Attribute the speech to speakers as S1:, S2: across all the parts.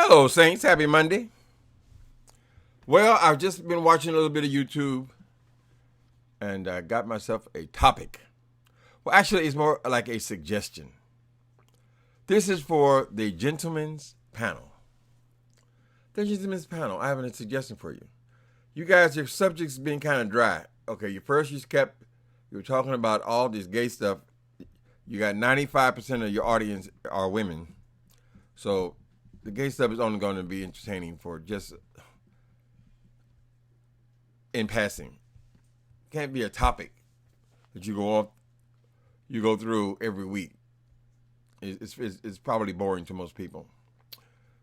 S1: Hello, Saints. Happy Monday. Well, I've just been watching a little bit of YouTube and got myself a topic. Well, actually, it's more like a suggestion. This is for the gentleman's panel. The gentleman's panel. I have a suggestion for you. You guys, your subject's been kind of dry. Okay, you were talking about all this gay stuff. You got 95% of your audience are women. So the gay stuff is only going to be entertaining for just in passing. It can't be a topic that you go through every week. It's probably boring to most people.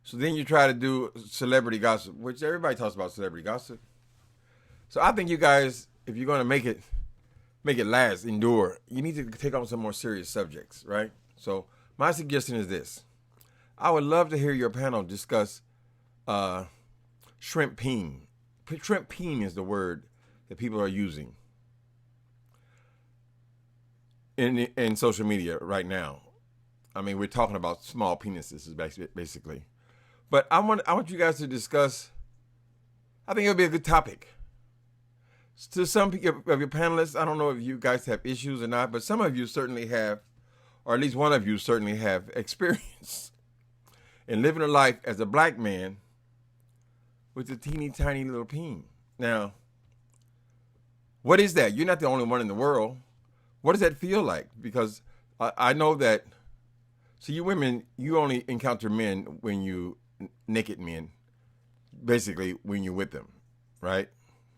S1: So then you try to do celebrity gossip, which everybody talks about celebrity gossip. So I think you guys, if you're going to make it last, endure, you need to take on some more serious subjects, right? So my suggestion is this. I would love to hear your panel discuss shrimp peeing. Shrimp peeing is the word that people are using in social media right now. I mean, we're talking about small penises, basically. But I want you guys to discuss. I think it'll be a good topic. To some of your panelists, I don't know if you guys have issues or not, but some of you certainly have, or at least one of you certainly have experience in living a life as a black man with a teeny tiny little peen. Now, what is that? You're not the only one in the world. What does that feel like? Because I know that, so you women, you only encounter men naked men, basically when you're with them, right?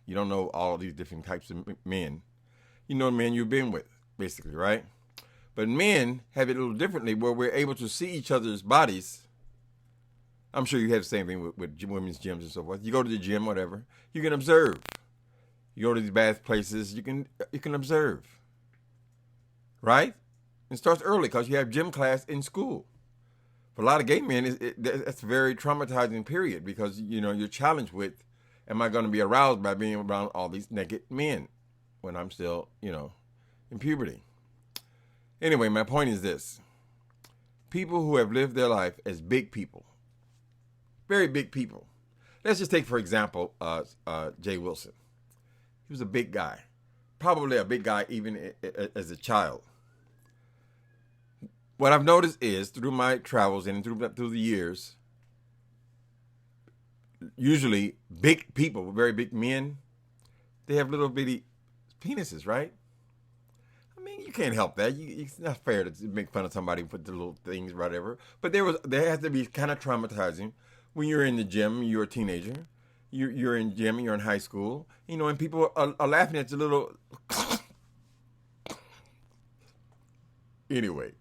S1: You don't know all of these different types of men. You know the men you've been with, basically, right? But men have it a little differently where we're able to see each other's bodies. I'm sure you have the same thing with women's gyms and so forth. You go to the gym, whatever, you can observe. You go to these bath places, you can observe, right? It starts early because you have gym class in school. For a lot of gay men, that's a very traumatizing period because, you're challenged with, am I going to be aroused by being around all these naked men when I'm still, in puberty? Anyway, my point is this. People who have lived their life as big people, very big people. Let's just take, for example, J.Wilson. He was a big guy, probably a big guy even as a child. What I've noticed is through my travels and through the years, usually big people, very big men, they have little bitty penises, right? I mean, you can't help that. It's not fair to make fun of somebody with the little things, whatever. But there has to be kind of traumatizing when you're in the gym, you're a teenager, you're in gym, you're in high school, and people are laughing at your little. Anyway,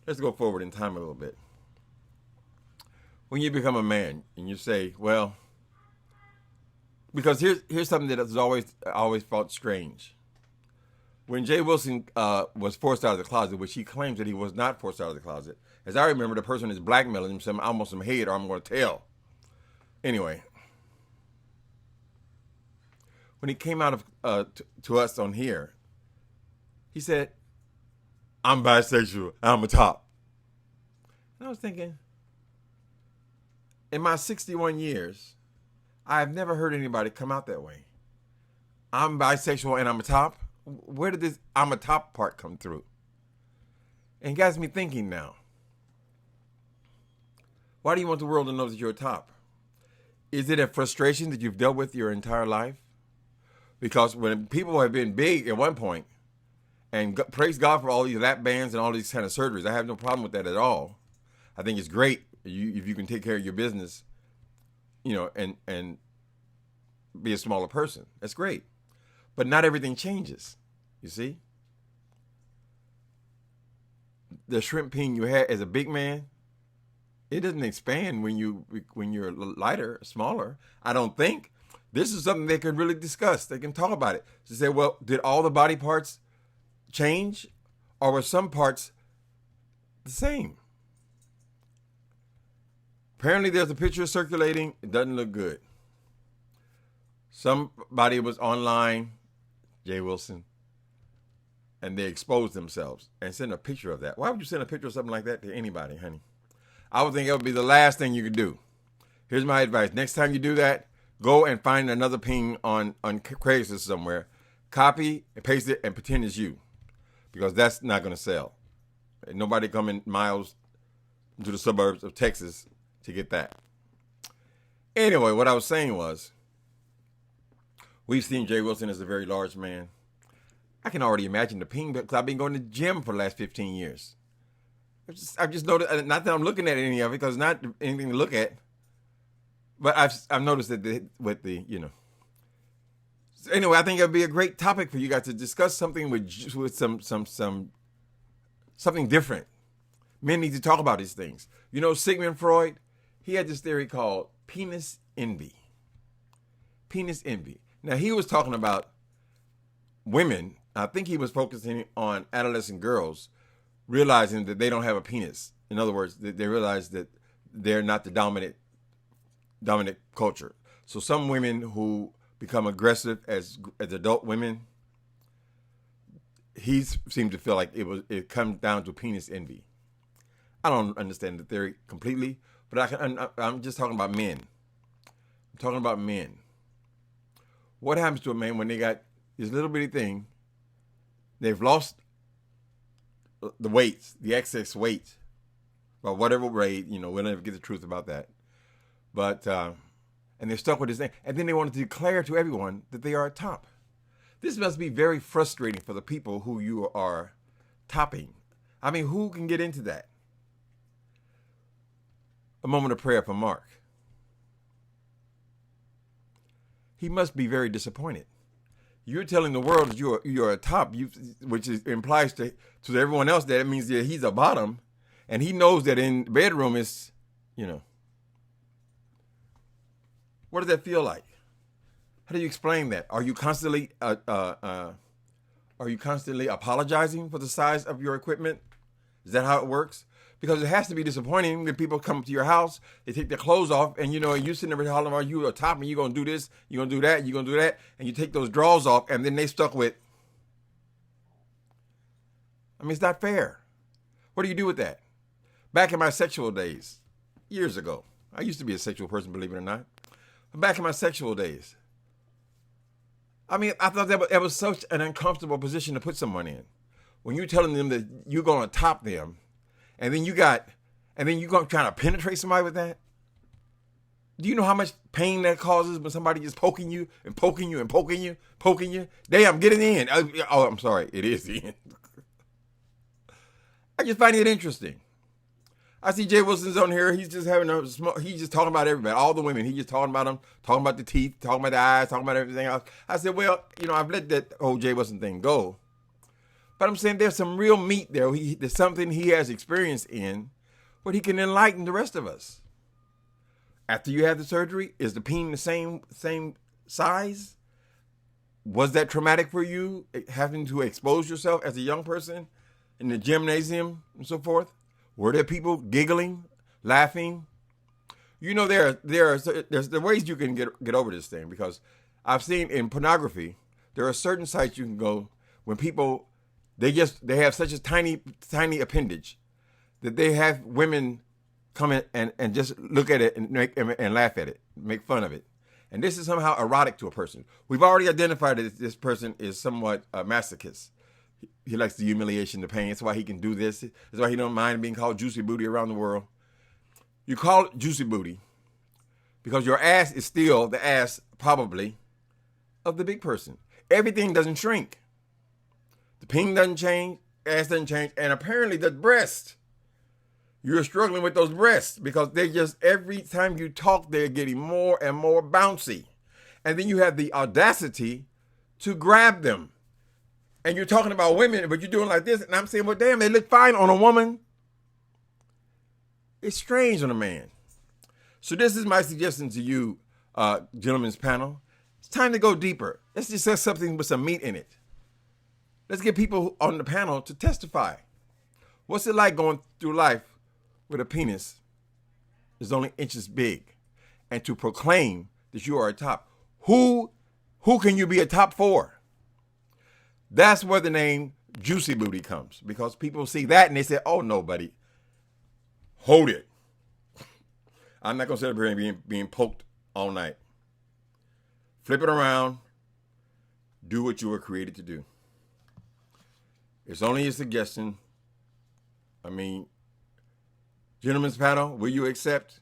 S1: let's go forward in time a little bit. When you become a man and you say, well, because here's something that has always felt strange. When J.Wilson was forced out of the closet, which he claims that he was not forced out of the closet, as I remember, the person is blackmailing him, saying, "I want some head or I'm going to tell." Anyway, when he came out of to us on here, he said, "I'm bisexual. I'm a top." And I was thinking, in my 61 years, I've never heard anybody come out that way. I'm bisexual and I'm a top? Where did this "I'm a top" part come through? And it got me thinking now. Why do you want the world to know that you're a top? Is it a frustration that you've dealt with your entire life? Because when people have been big at one point, and praise God for all these lap bands and all these kind of surgeries, I have no problem with that at all. I think it's great if you can take care of your business, and be a smaller person. That's great. But not everything changes, you see? The shrimp peeing you had as a big man, it doesn't expand when you're lighter, smaller. I don't think. This is something they can really discuss. They can talk about it. To say, well, did all the body parts change, or were some parts the same? Apparently, there's a picture circulating. It doesn't look good. Somebody was online, J.Wilson, and they exposed themselves and sent a picture of that. Why would you send a picture of something like that to anybody, honey? I would think it would be the last thing you could do. Here's my advice. Next time you do that, go and find another ping on Craigslist somewhere. Copy and paste it and pretend it's you. Because that's not going to sell. And nobody coming miles to the suburbs of Texas to get that. Anyway, what I was saying was, we've seen J.Wilson as a very large man. I can already imagine the ping because I've been going to the gym for the last 15 years. I've just noticed, not that I'm looking at any of it because it's not anything to look at, but I've noticed that with the. So anyway, I think it'd be a great topic for you guys to discuss something with something different. Men need to talk about these things. Sigmund Freud, he had this theory called penis envy. Penis envy. Now, he was talking about women. I think he was focusing on adolescent girls realizing that they don't have a penis. In other words, they realize that they're not the dominant culture. So some women who become aggressive as adult women, he seemed to feel like it comes down to penis envy. I don't understand the theory completely, but I'm just talking about men. I'm talking about men. What happens to a man when they got this little bitty thing? They've lost the weight, the excess weight, by whatever rate. We'll never get the truth about that. But and they're stuck with this thing, and then they want to declare to everyone that they are at top. This must be very frustrating for the people who you are topping. I mean, who can get into that? A moment of prayer for Mark. He must be very disappointed. You're telling the world that you're a top, which implies to everyone else that it means that he's a bottom, and he knows that in the bedroom is, What does that feel like? How do you explain that? Are you constantly apologizing for the size of your equipment? Is that how it works? Because it has to be disappointing when people come to your house, they take their clothes off, and you sitting there hollering about you a top, and you're gonna do this, you're gonna do that, you're gonna do that, and you take those drawers off, and then they stuck with. I mean, it's not fair. What do you do with that? Back in my sexual days, years ago, I used to be a sexual person, believe it or not. But back in my sexual days, I mean, I thought that was such an uncomfortable position to put someone in. When you're telling them that you're gonna top them, and then you're going to try to penetrate somebody with that? Do you know how much pain that causes when somebody is poking you and poking you and poking you, poking you? Damn, get it in. Oh, I'm sorry. It is in. I just find it interesting. I see J.Wilson's on here. He's just he's just talking about everybody, all the women. He's just talking about them, talking about the teeth, talking about the eyes, talking about everything else. I said, well, I've let that whole J.Wilson thing go. But I'm saying there's some real meat there. There's something he has experience in where he can enlighten the rest of us. After you have the surgery, is the peen the same size? Was that traumatic for you, having to expose yourself as a young person in the gymnasium and so forth? Were there people giggling, laughing? There's the ways you can get over this thing, because I've seen in pornography, there are certain sites you can go when people, they have such a tiny appendage that they have women come in and just look at it and laugh at it, make fun of it. And this is somehow erotic to a person. We've already identified that this person is somewhat a masochist. He likes the humiliation, the pain. That's why he can do this. That's why he don't mind being called juicy booty around the world. You call it juicy booty because your ass is still the ass, probably, of the big person. Everything doesn't shrink. The ping doesn't change, ass doesn't change, and apparently the breast. You're struggling with those breasts because they just, every time you talk, they're getting more and more bouncy. And then you have the audacity to grab them. And you're talking about women, but you're doing like this. And I'm saying, well, damn, they look fine on a woman. It's strange on a man. So this is my suggestion to you, gentlemen's panel. It's time to go deeper. Let's discuss something with some meat in it. Let's get people on the panel to testify. What's it like going through life with a penis that's only inches big, and to proclaim that you are a top? Who can you be a top for? That's where the name Juicy Booty comes, because people see that and they say, oh no, buddy, hold it. I'm not going to sit up here and being poked all night. Flip it around. Do what you were created to do. It's only a suggestion. I mean, gentlemen's panel, will you accept?